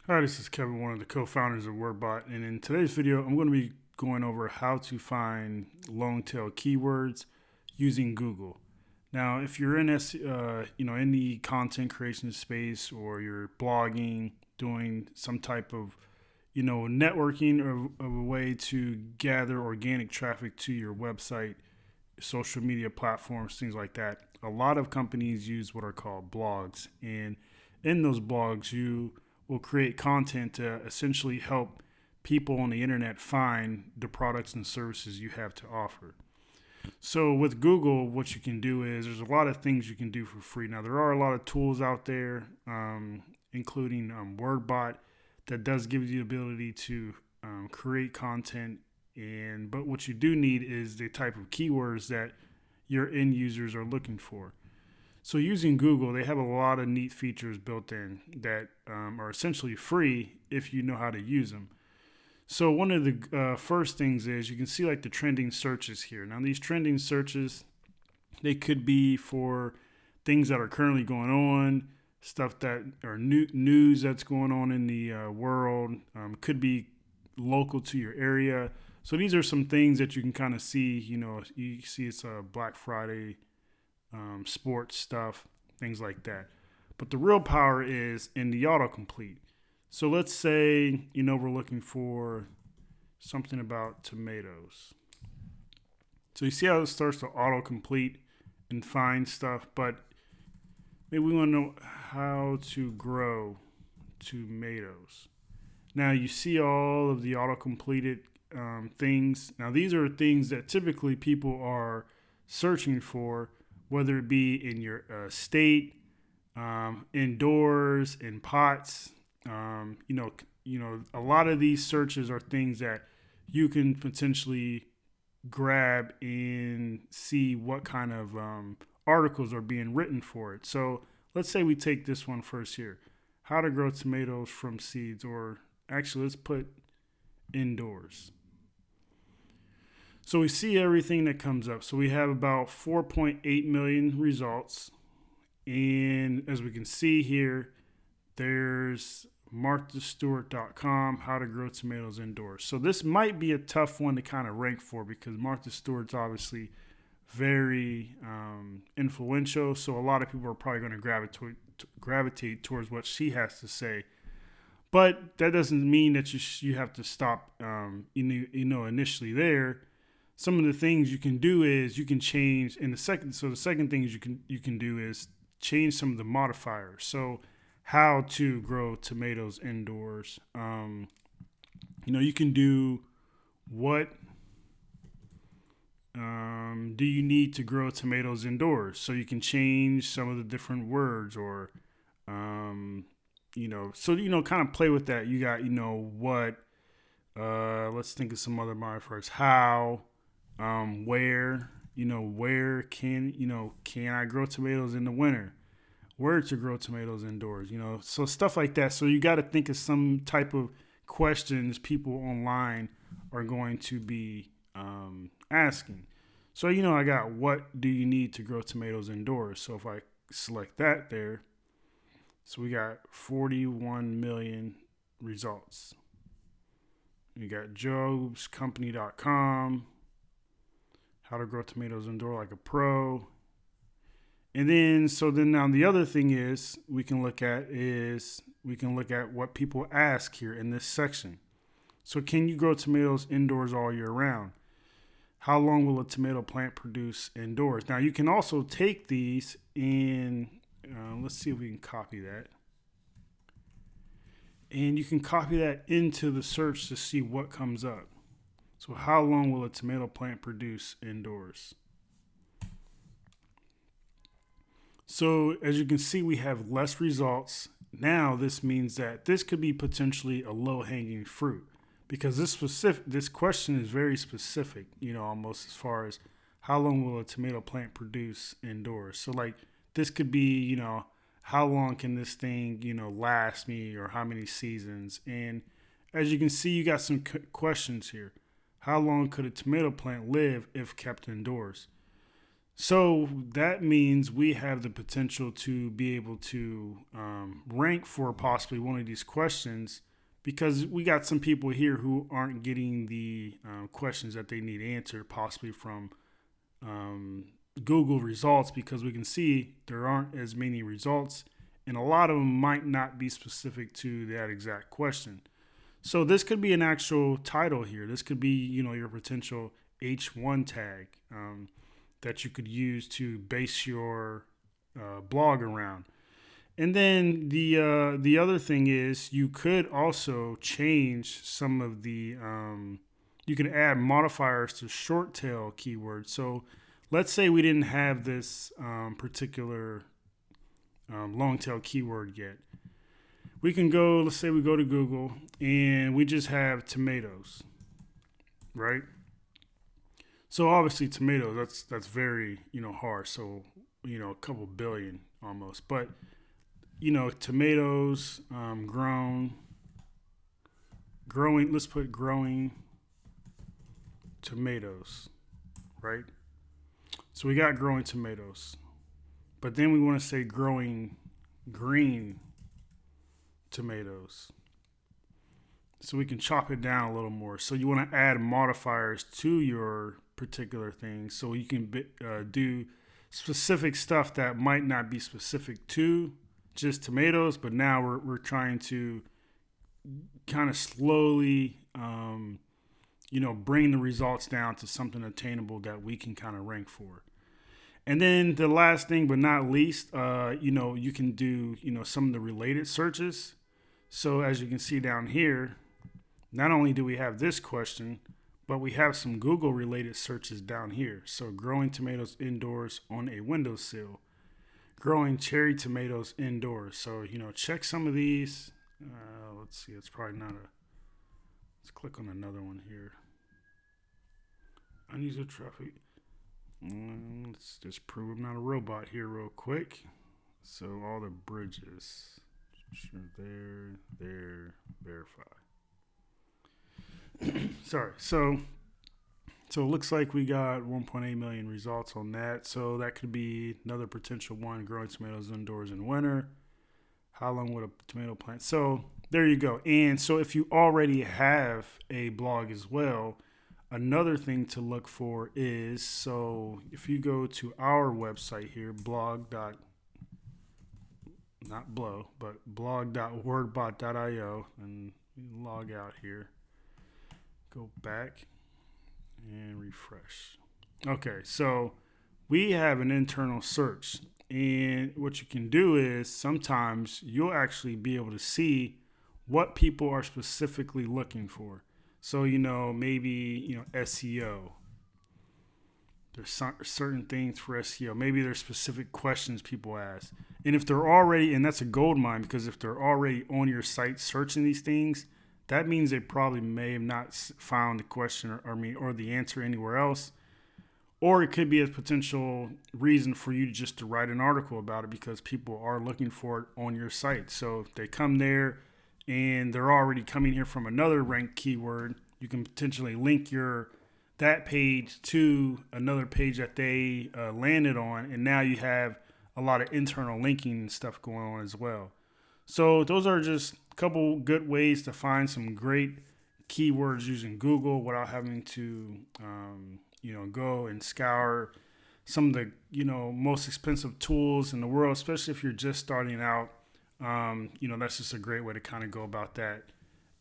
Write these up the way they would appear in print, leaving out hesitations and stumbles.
Hi, this is Kevin, one of the co-founders of WordBot, and in today's video, I'm going to be going over how to find long tail keywords using Google. Now, if you're in in the content creation space, or you're blogging, doing some type of networking, or of a way to gather organic traffic to your website, social media platforms, things like that, a lot of companies use what are called blogs, and in those blogs, you will create content to essentially help people on the internet find the products and services you have to offer. So with Google, what you can do is there's a lot of things you can do for free. Now, there are a lot of tools out there, including WordBot, that does give you the ability to create content. But what you do need is the type of keywords that your end users are looking for. So using Google, they have a lot of neat features built in that are essentially free if you know how to use them. So one of the first things is you can see like the trending searches here. Now these trending searches, they could be for things that are currently going on, stuff that are news that's going on in the world, could be local to your area. So these are some things that you can kind of see. You see it's a Black Friday, sports stuff, things like that. But the real power is in the autocomplete. So let's say, we're looking for something about tomatoes. So you see how it starts to autocomplete and find stuff, but maybe we want to know how to grow tomatoes. Now you see all of the autocompleted things. Now these are things that typically people are searching for, whether it be in your state, indoors, in pots. A lot of these searches are things that you can potentially grab and see what kind of articles are being written for it. So let's say we take this one first here: how to grow tomatoes from seeds, or actually let's put indoors. So we see everything that comes up. So we have about 4.8 million results. And as we can see here, there's marthastewart.com, how to grow tomatoes indoors. So this might be a tough one to kind of rank for, because Martha Stewart's obviously very influential. So a lot of people are probably going to gravitate towards what she has to say. But that doesn't mean that you have to stop, initially there. Some of the things you can do is you can change in the second. So the second thing is you can do is change some of the modifiers. So how to grow tomatoes indoors. You can do what do you need to grow tomatoes indoors. So you can change some of the different words, or kind of play with that. You got what. Let's think of some other modifiers. How. Where, where can I grow tomatoes in the winter? Where to grow tomatoes indoors, so stuff like that. So you got to think of some type of questions people online are going to be asking. So, I got what do you need to grow tomatoes indoors? So if I select that there, so we got 41 million results. You got jobscompany.com. How to grow tomatoes indoor like a pro. And then now the other thing is we can look at what people ask here in this section. So can you grow tomatoes indoors all year round? How long will a tomato plant produce indoors? Now you can also take these and let's see if we can copy that. And you can copy that into the search to see what comes up. So how long will a tomato plant produce indoors? So as you can see, we have less results. Now this means that this could be potentially a low-hanging fruit, because this question is very specific, almost as far as how long will a tomato plant produce indoors. So like this could be, how long can this thing, last me, or how many seasons? And as you can see, you got some questions here. How long could a tomato plant live if kept indoors? So that means we have the potential to be able to rank for possibly one of these questions, because we got some people here who aren't getting the questions that they need answered, possibly from Google results, because we can see there aren't as many results, and a lot of them might not be specific to that exact question. So this could be an actual title here. This could be, your potential H1 tag that you could use to base your blog around. And then the other thing is you could also change some of the you can add modifiers to short tail keywords. So let's say we didn't have this particular long tail keyword yet. We can go, let's say we go to Google and we just have tomatoes, right? So obviously tomatoes, that's very, hard. So, a couple billion almost. But, tomatoes, growing, let's put growing tomatoes, right? So we got growing tomatoes. But then we want to say growing green tomatoes. So we can chop it down a little more. So you want to add modifiers to your particular thing, so you can do specific stuff that might not be specific to just tomatoes, but now we're trying to kind of slowly bring the results down to something attainable that we can kind of rank for. And then the last thing but not least, you can do some of the related searches. So as you can see down here, not only do we have this question, but we have some Google related searches down here. So growing tomatoes indoors on a windowsill, growing cherry tomatoes indoors. So, check some of these. Let's see, it's probably not let's click on another one here. Unusual traffic. Let's just prove I'm not a robot here real quick. So all the bridges, there, verify. Sorry. So it looks like we got 1.8 million results on that. So that could be another potential one. Growing tomatoes indoors in winter. How long would a tomato plant? So there you go. And so if you already have a blog as well, another thing to look for is, so if you go to our website here, blog.wordbot.io, and log out here. Go back and refresh. Okay, so we have an internal search, and what you can do is sometimes you'll actually be able to see what people are specifically looking for. So, maybe, SEO. There's certain things for SEO. Maybe there's specific questions people ask. And if they're already, and that's a gold mine, because if they're already on your site searching these things, that means they probably may have not found the question or the answer anywhere else. Or it could be a potential reason for you just to write an article about it, because people are looking for it on your site. So if they come there and they're already coming here from another ranked keyword, you can potentially link that page to another page that they landed on, and now you have a lot of internal linking and stuff going on as well. So those are just a couple good ways to find some great keywords using Google without having to go and scour some of the most expensive tools in the world, especially if you're just starting out. That's just a great way to kind of go about that.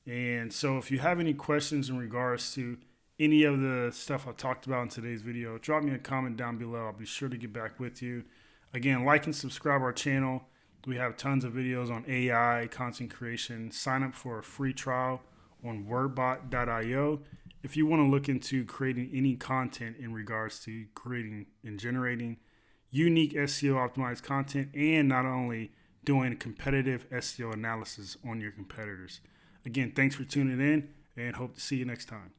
And so if you have any questions in regards to any of the stuff I talked about in today's video, drop me a comment down below. I'll be sure to get back with you. Again, like and subscribe our channel. We have tons of videos on AI, content creation. Sign up for a free trial on wordbot.io if you want to look into creating any content in regards to creating and generating unique SEO optimized content, and not only doing competitive SEO analysis on your competitors. Again, thanks for tuning in, and hope to see you next time.